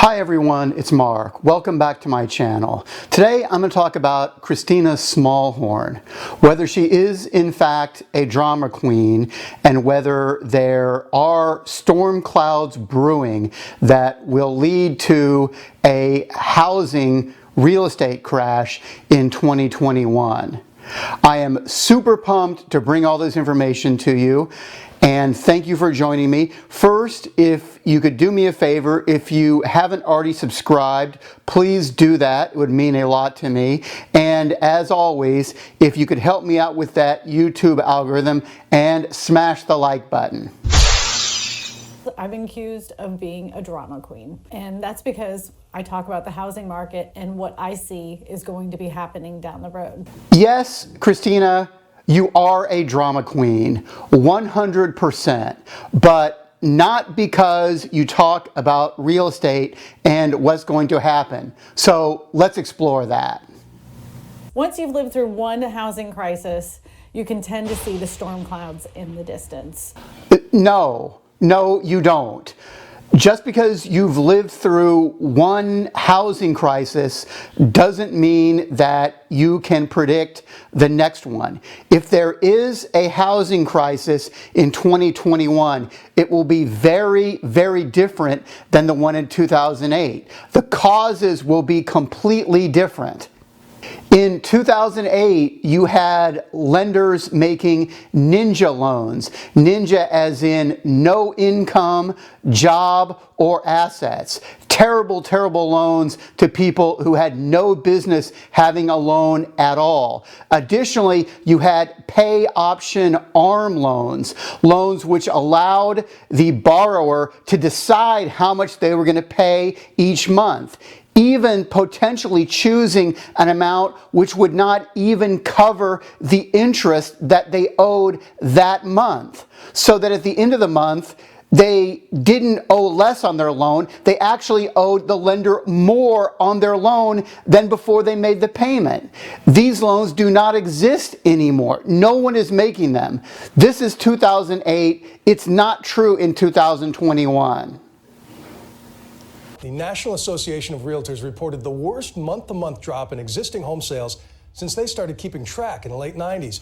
Hi everyone, it's Mark. Welcome back to my channel. Today I'm going to talk about Kristina Smallhorn, whether she is in fact a drama queen and whether there are storm clouds brewing that will lead to a housing real estate crash in 2021. I am super pumped to bring all this information to you. And thank you for joining me. First, if you could do me a favor, if you haven't already subscribed, please do that. It would mean a lot to me. And as always, if you could help me out with that YouTube algorithm and smash the like button. I've been accused of being a drama queen, and that's because I talk about the housing market and what I see is going to be happening down the road. Yes, Kristina, you are a drama queen, 100%, but not because you talk about real estate and what's going to happen. So let's explore that. Once you've lived through one housing crisis, you can tend to see the storm clouds in the distance. No, you don't. Just because you've lived through one housing crisis doesn't mean that you can predict the next one. If there is a housing crisis in 2021, it will be very, very different than the one in 2008. The causes will be completely different. In 2008, you had lenders making ninja loans. Ninja as in no income, job, or assets. Terrible, terrible loans to people who had no business having a loan at all. Additionally, you had pay option ARM loans. Loans which allowed the borrower to decide how much they were going to pay each month, even potentially choosing an amount which would not even cover the interest that they owed that month. So that at the end of the month, they didn't owe less on their loan, they actually owed the lender more on their loan than before they made the payment. These loans do not exist anymore. No one is making them. This is 2008. It's not true in 2021. The National Association of Realtors reported the worst month-to-month drop in existing home sales since they started keeping track in the late 90s.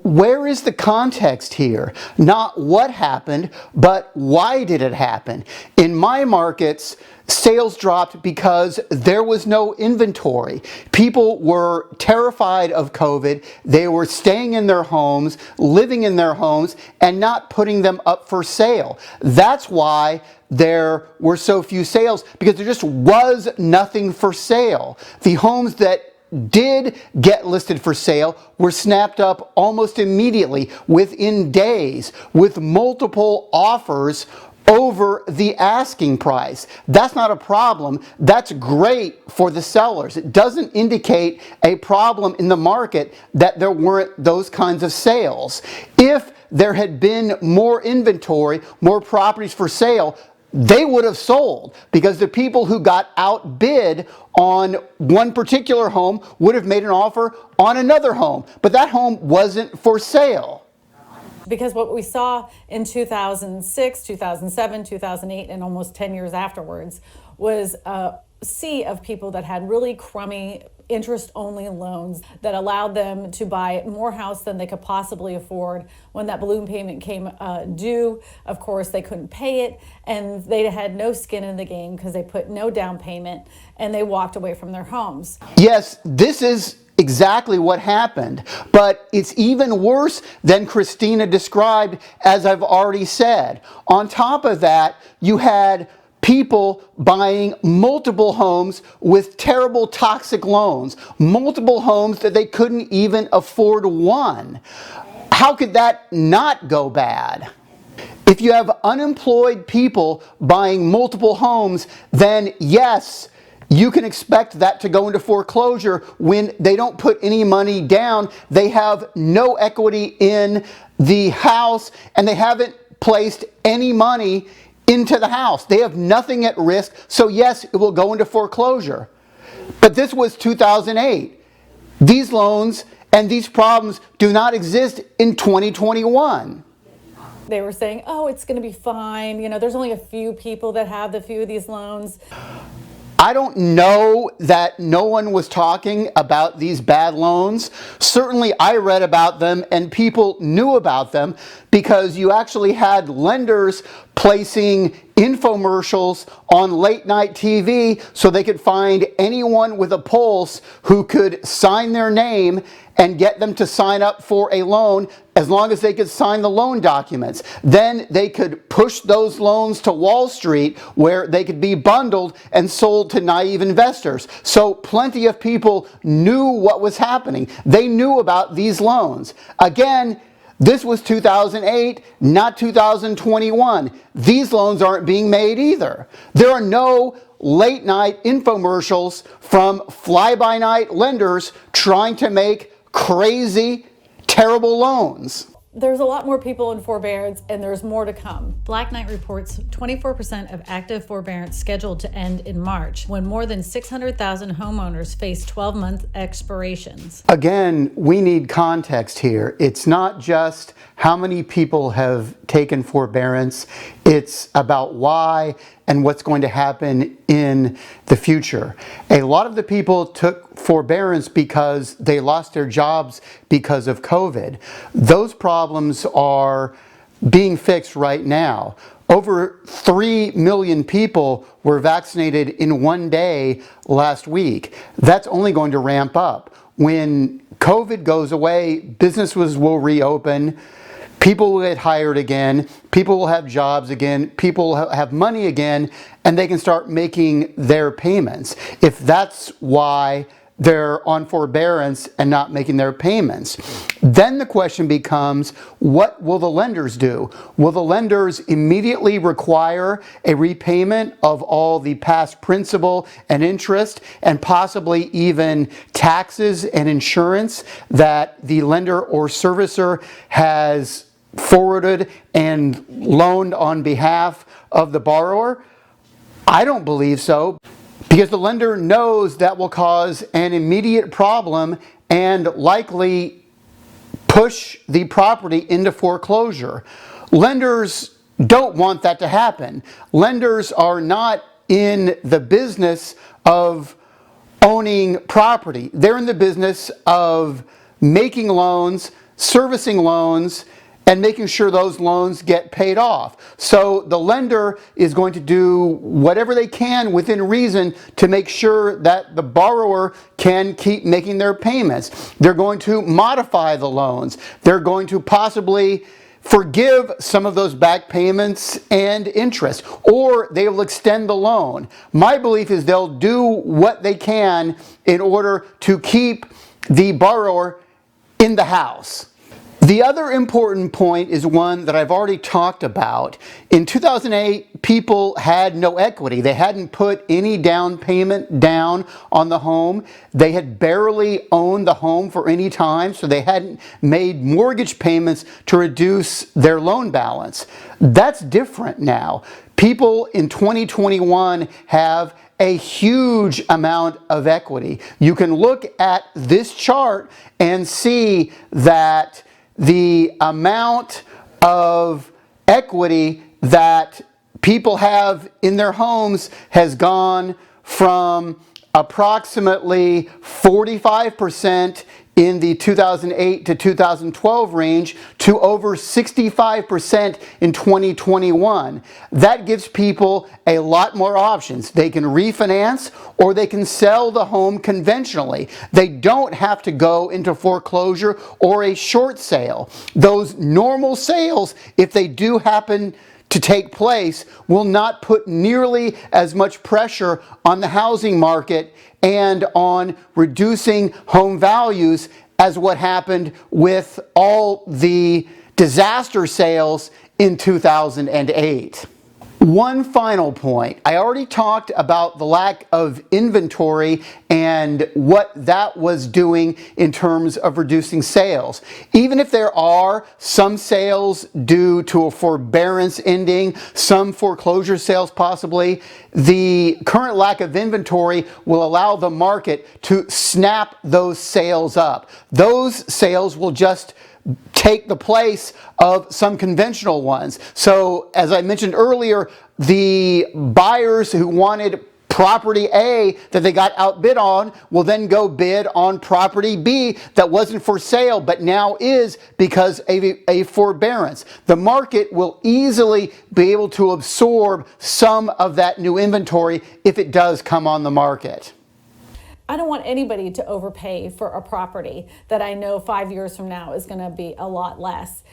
Where is the context here? Not what happened, but why did it happen? In my markets, sales dropped because there was no inventory. People were terrified of COVID. They were staying in their homes, living in their homes, and not putting them up for sale. That's why there were so few sales, because there just was nothing for sale. The homes that did get listed for sale were snapped up almost immediately, within days, with multiple offers over the asking price. That's not a problem. That's great for the sellers. It doesn't indicate a problem in the market that there weren't those kinds of sales. If there had been more inventory, more properties for sale, they would have sold, because the people who got outbid on one particular home would have made an offer on another home, but that home wasn't for sale. Because what we saw in 2006, 2007, 2008, and almost 10 years afterwards was a sea of people that had really crummy interest-only loans that allowed them to buy more house than they could possibly afford. When that balloon payment came due, of course, they couldn't pay it, and they had no skin in the game because they put no down payment and they walked away from their homes. Yes, this is exactly what happened, but it's even worse than Kristina described, as I've already said. On top of that, you had people buying multiple homes with terrible toxic loans, multiple homes that they couldn't even afford one. How could that not go bad? If you have unemployed people buying multiple homes, then yes, you can expect that to go into foreclosure when they don't put any money down, they have no equity in the house, and they haven't placed any money into the house. They have nothing at risk, so yes, it will go into foreclosure. But this was 2008. These loans and these problems do not exist in 2021. They were saying, oh, it's going to be fine. You know, there's only a few people that have the few of these loans. I don't know that no one was talking about these bad loans. Certainly I read about them and people knew about them because you actually had lenders placing infomercials on late night TV so they could find anyone with a pulse who could sign their name and get them to sign up for a loan as long as they could sign the loan documents. Then they could push those loans to Wall Street where they could be bundled and sold to naive investors. So plenty of people knew what was happening. They knew about these loans. Again, this was 2008, not 2021. These loans aren't being made either. There are no late night infomercials from fly-by-night lenders trying to make crazy, terrible loans. There's a lot more people in forbearance, and there's more to come. Black Knight reports 24% of active forbearance scheduled to end in March, when more than 600,000 homeowners face 12-month expirations. Again, we need context here. It's not just how many people have taken forbearance, it's about why and what's going to happen in the future. A lot of the people took forbearance because they lost their jobs because of COVID. Those problems are being fixed right now. Over 3 million people were vaccinated in one day last week. That's only going to ramp up. When COVID goes away, businesses will reopen. People will get hired again, people will have jobs again, people will have money again, and they can start making their payments. If that's why they're on forbearance and not making their payments, then the question becomes, what will the lenders do? Will the lenders immediately require a repayment of all the past principal and interest and possibly even taxes and insurance that the lender or servicer has forwarded and loaned on behalf of the borrower? I don't believe so, because the lender knows that will cause an immediate problem and likely push the property into foreclosure. Lenders don't want that to happen. Lenders are not in the business of owning property. They're in the business of making loans, servicing loans, and making sure those loans get paid off. So the lender is going to do whatever they can within reason to make sure that the borrower can keep making their payments. They're going to modify the loans. They're going to possibly forgive some of those back payments and interest, or they will extend the loan. My belief is they'll do what they can in order to keep the borrower in the house. The other important point is one that I've already talked about. In 2008, people had no equity. They hadn't put any down payment down on the home. They had barely owned the home for any time, so they hadn't made mortgage payments to reduce their loan balance. That's different now. People in 2021 have a huge amount of equity. You can look at this chart and see that the amount of equity that people have in their homes has gone from approximately 45% in the 2008 to 2012 range to over 65% in 2021. That gives people a lot more options. They can refinance or they can sell the home conventionally. They don't have to go into foreclosure or a short sale. Those normal sales, if they do happen to take place, will not put nearly as much pressure on the housing market and on reducing home values as what happened with all the disaster sales in 2008. One final point. I already talked about the lack of inventory and what that was doing in terms of reducing sales. Even if there are some sales due to a forbearance ending, some foreclosure sales possibly, the current lack of inventory will allow the market to snap those sales up. Those sales will just take the place of some conventional ones. So as I mentioned earlier, the buyers who wanted property A that they got outbid on will then go bid on property B that wasn't for sale but now is because of a forbearance. The market will easily be able to absorb some of that new inventory if it does come on the market. I don't want anybody to overpay for a property that I know 5 years from now is going to be a lot less.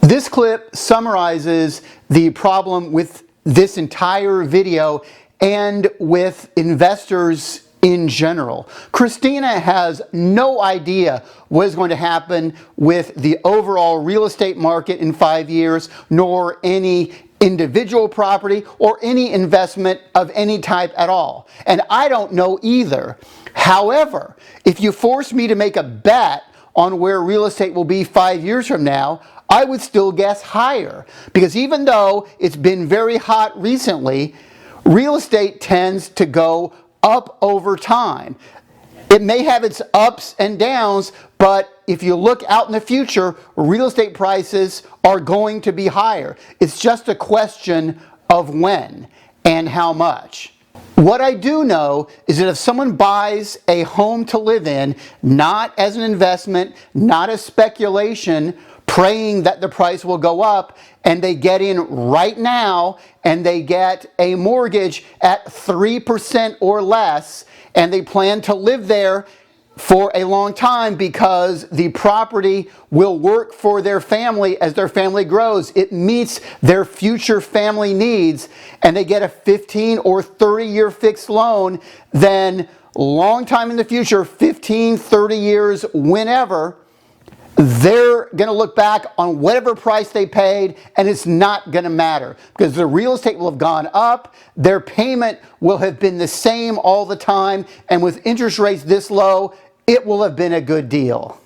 This clip summarizes the problem with this entire video and with investors in general. Kristina has no idea what is going to happen with the overall real estate market in 5 years, nor any individual property or any investment of any type at all. And I don't know either. However, if you force me to make a bet on where real estate will be 5 years from now, I would still guess higher. Because even though it's been very hot recently, real estate tends to go up over time. It may have its ups and downs, but if you look out in the future, real estate prices are going to be higher. It's just a question of when and how much. What I do know is that if someone buys a home to live in, not as an investment, not as speculation, praying that the price will go up, and they get in right now and they get a mortgage at 3% or less, and they plan to live there for a long time because the property will work for their family as their family grows. It meets their future family needs, and they get a 15 or 30-year fixed loan, then long time in the future, 15, 30 years, whenever, they're going to look back on whatever price they paid, and it's not going to matter because the real estate will have gone up, their payment will have been the same all the time, and with interest rates this low, it will have been a good deal.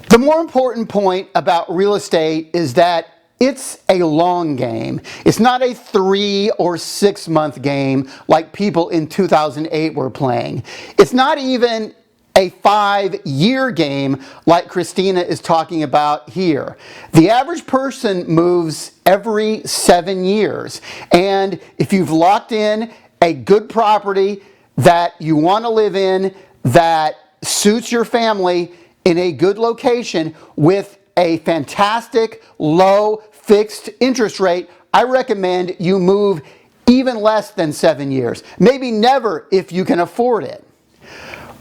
The more important point about real estate is that it's a long game. It's not a 3 or 6 month game like people in 2008 were playing. It's not even a 5-year game like Kristina is talking about here. The average person moves every 7 years. And if you've locked in a good property that you want to live in, that suits your family in a good location with a fantastic low fixed interest rate, I recommend you move even less than 7 years. Maybe never if you can afford it.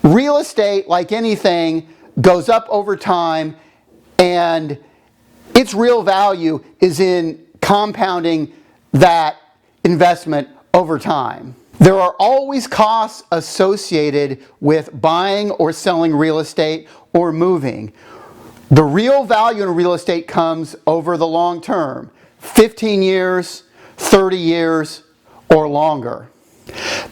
Real estate, like anything, goes up over time, and its real value is in compounding that investment over time. There are always costs associated with buying or selling real estate or moving. The real value in real estate comes over the long term, 15 years, 30 years, or longer.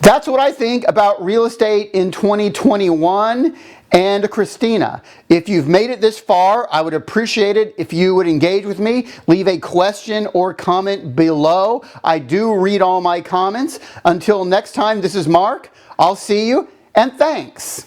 That's what I think about real estate in 2021 and Kristina. If you've made it this far, I would appreciate it if you would engage with me. Leave a question or comment below. I do read all my comments. Until next time, this is Mark. I'll see you, and thanks.